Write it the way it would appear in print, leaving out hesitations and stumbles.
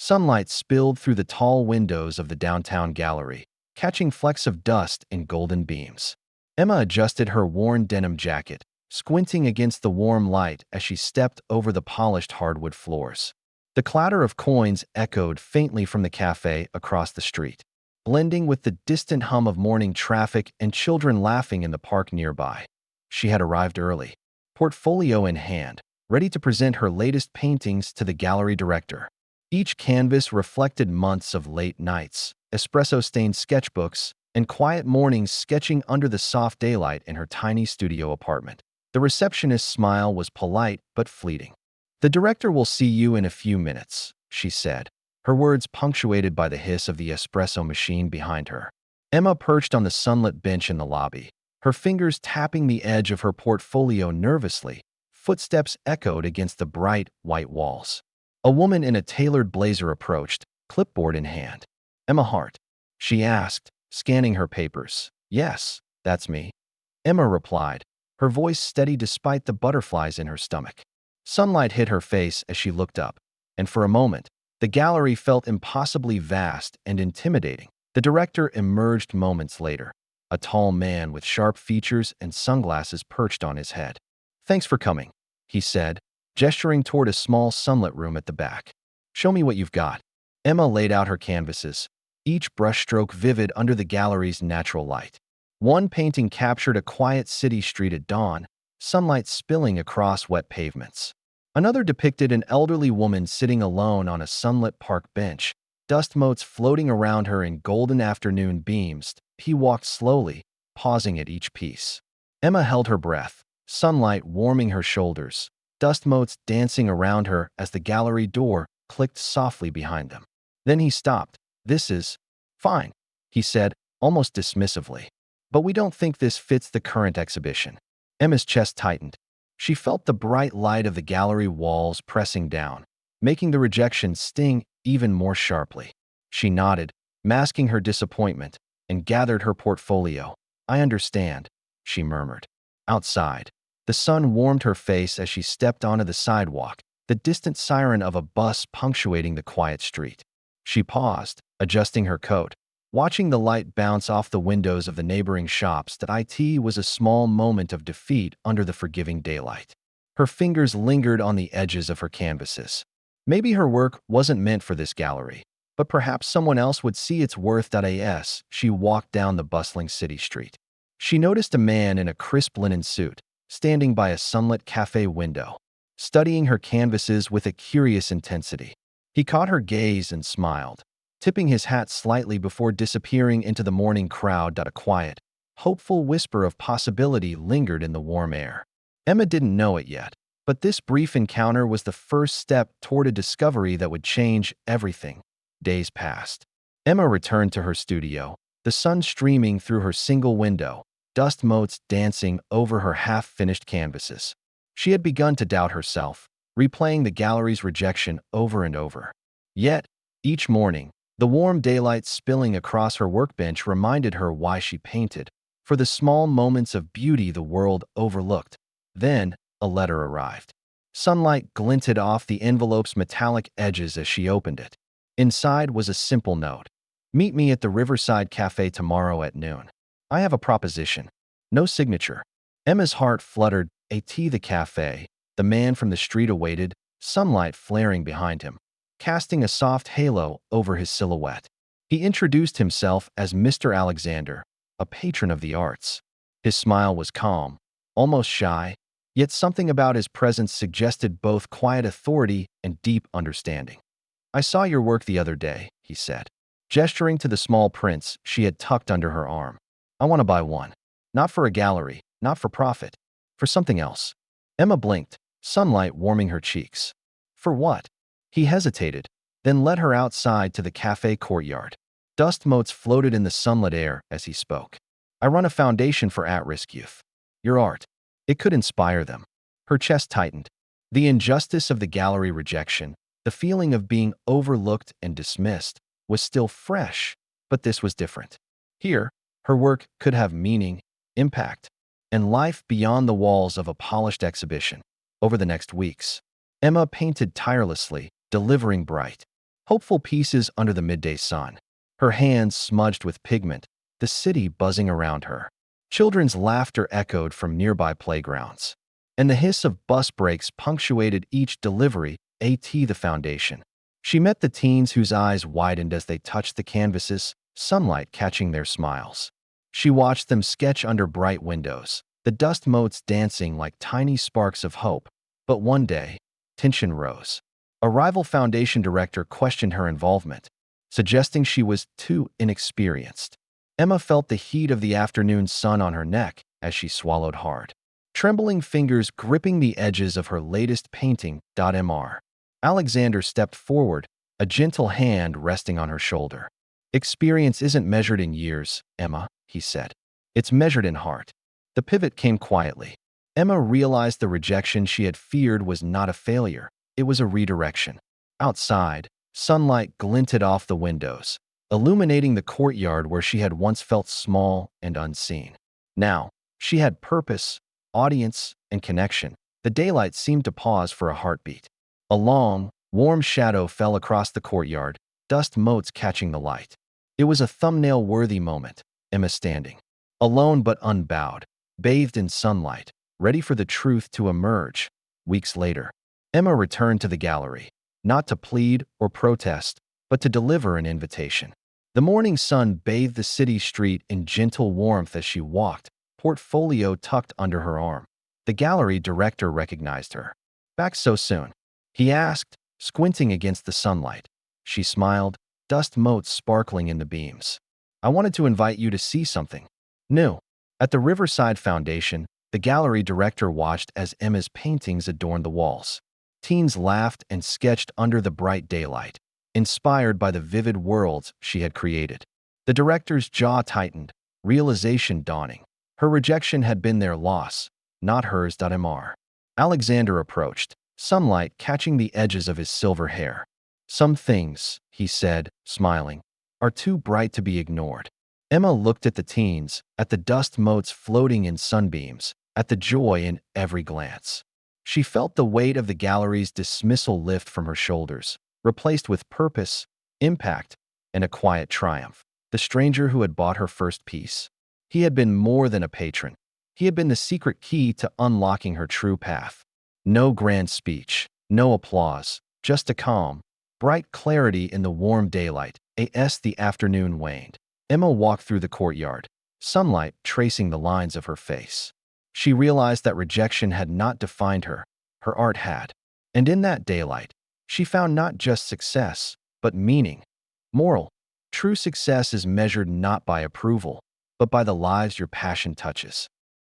Sunlight spilled through the tall windows of the downtown gallery, catching flecks of dust in golden beams. Emma adjusted her worn denim jacket, squinting against the warm light as she stepped over the polished hardwood floors. The clatter of coins echoed faintly from the cafe across the street, blending with the distant hum of morning traffic and children laughing in the park nearby. She had arrived early, portfolio in hand, ready to present her latest paintings to the gallery director. Each canvas reflected months of late nights, espresso-stained sketchbooks, and quiet mornings sketching under the soft daylight in her tiny studio apartment. The receptionist's smile was polite but fleeting. "The director will see you in a few minutes," she said, her words punctuated by the hiss of the espresso machine behind her. Emma perched on the sunlit bench in the lobby, her fingers tapping the edge of her portfolio nervously. Footsteps echoed against the bright, white walls. A woman in a tailored blazer approached, clipboard in hand. "Emma Hart?" she asked, scanning her papers. "Yes, that's me," Emma replied, her voice steady despite the butterflies in her stomach. Sunlight hit her face as she looked up, and for a moment, the gallery felt impossibly vast and intimidating. The director emerged moments later, a tall man with sharp features and sunglasses perched on his head. "Thanks for coming," he said, gesturing toward a small sunlit room at the back. "Show me what you've got." Emma laid out her canvases, each brushstroke vivid under the gallery's natural light. One painting captured a quiet city street at dawn, sunlight spilling across wet pavements. Another depicted an elderly woman sitting alone on a sunlit park bench, dust motes floating around her in golden afternoon beams. He walked slowly, pausing at each piece. Emma held her breath, sunlight warming her shoulders, dust motes dancing around her as the gallery door clicked softly behind them. Then he stopped. "This is fine," he said, almost dismissively. "But we don't think this fits the current exhibition." Emma's chest tightened. She felt the bright light of the gallery walls pressing down, making the rejection sting even more sharply. She nodded, masking her disappointment, and gathered her portfolio. "I understand," she murmured. Outside, the sun warmed her face as she stepped onto the sidewalk, the distant siren of a bus punctuating the quiet street. She paused, adjusting her coat, watching the light bounce off the windows of the neighboring shops. That it was a small moment of defeat under the forgiving daylight. Her fingers lingered on the edges of her canvases. Maybe her work wasn't meant for this gallery, but perhaps someone else would see its worth. As she walked down the bustling city street, she noticed a man in a crisp linen suit, standing by a sunlit cafe window, studying her canvases with a curious intensity. He caught her gaze and smiled, tipping his hat slightly before disappearing into the morning crowd. A quiet, hopeful whisper of possibility lingered in the warm air. Emma didn't know it yet, but this brief encounter was the first step toward a discovery that would change everything. Days passed. Emma returned to her studio, the sun streaming through her single window, dust motes dancing over her half-finished canvases. She had begun to doubt herself, replaying the gallery's rejection over and over. Yet, each morning, the warm daylight spilling across her workbench reminded her why she painted, for the small moments of beauty the world overlooked. Then, a letter arrived. Sunlight glinted off the envelope's metallic edges as she opened it. Inside was a simple note. "Meet me at the Riverside Cafe tomorrow at noon. I have a proposition." No signature. Emma's heart fluttered. The cafe. The man from the street awaited, sunlight flaring behind him, casting a soft halo over his silhouette. He introduced himself as Mr. Alexander, a patron of the arts. His smile was calm, almost shy, yet something about his presence suggested both quiet authority and deep understanding. "I saw your work the other day," he said, gesturing to the small prints she had tucked under her arm. "I want to buy one. Not for a gallery, not for profit. For something else." Emma blinked, sunlight warming her cheeks. "For what?" He hesitated, then led her outside to the cafe courtyard. Dust motes floated in the sunlit air as he spoke. "I run a foundation for at-risk youth. Your art, it could inspire them." Her chest tightened. The injustice of the gallery rejection, the feeling of being overlooked and dismissed, was still fresh, but this was different. Here, her work could have meaning, impact, and life beyond the walls of a polished exhibition. Over the next weeks, Emma painted tirelessly, delivering bright, hopeful pieces under the midday sun. Her hands smudged with pigment, the city buzzing around her. Children's laughter echoed from nearby playgrounds, and the hiss of bus brakes punctuated each delivery, the foundation. She met the teens whose eyes widened as they touched the canvases, sunlight catching their smiles. She watched them sketch under bright windows, the dust motes dancing like tiny sparks of hope. But one day, tension rose. A rival foundation director questioned her involvement, suggesting she was too inexperienced. Emma felt the heat of the afternoon sun on her neck as she swallowed hard, trembling fingers gripping the edges of her latest painting. Mr. Alexander stepped forward, a gentle hand resting on her shoulder. Experience isn't measured in years, Emma, he said. It's measured in heart. The pivot came quietly. Emma realized the rejection she had feared was not a failure. It was a redirection. Outside, sunlight glinted off the windows, illuminating the courtyard where she had once felt small and unseen. Now, she had purpose, audience, and connection. The daylight seemed to pause for a heartbeat. A long, warm shadow fell across the courtyard, dust motes catching the light. It was a thumbnail-worthy moment. Emma standing, alone but unbowed, bathed in sunlight, ready for the truth to emerge. Weeks later, Emma returned to the gallery, not to plead or protest, but to deliver an invitation. The morning sun bathed the city street in gentle warmth as she walked, portfolio tucked under her arm. The gallery director recognized her. "Back so soon?" he asked, squinting against the sunlight. She smiled, dust motes sparkling in the beams. "I wanted to invite you to see something new." At the Riverside Foundation, the gallery director watched as Emma's paintings adorned the walls. Teens laughed and sketched under the bright daylight, inspired by the vivid worlds she had created. The director's jaw tightened, realization dawning. Her rejection had been their loss, not hers. Mr. Alexander approached, sunlight catching the edges of his silver hair. "Some things," he said, smiling, "are too bright to be ignored." Emma looked at the teens, at the dust motes floating in sunbeams, at the joy in every glance. She felt the weight of the gallery's dismissal lift from her shoulders, replaced with purpose, impact, and a quiet triumph. The stranger who had bought her first piece. He had been more than a patron. He had been the secret key to unlocking her true path. No grand speech, no applause, just a calm, bright clarity in the warm daylight. As the afternoon waned, Emma walked through the courtyard, sunlight tracing the lines of her face. She realized that rejection had not defined her, her art had. And in that daylight, she found not just success, but meaning. Moral: true success is measured not by approval, but by the lives your passion touches.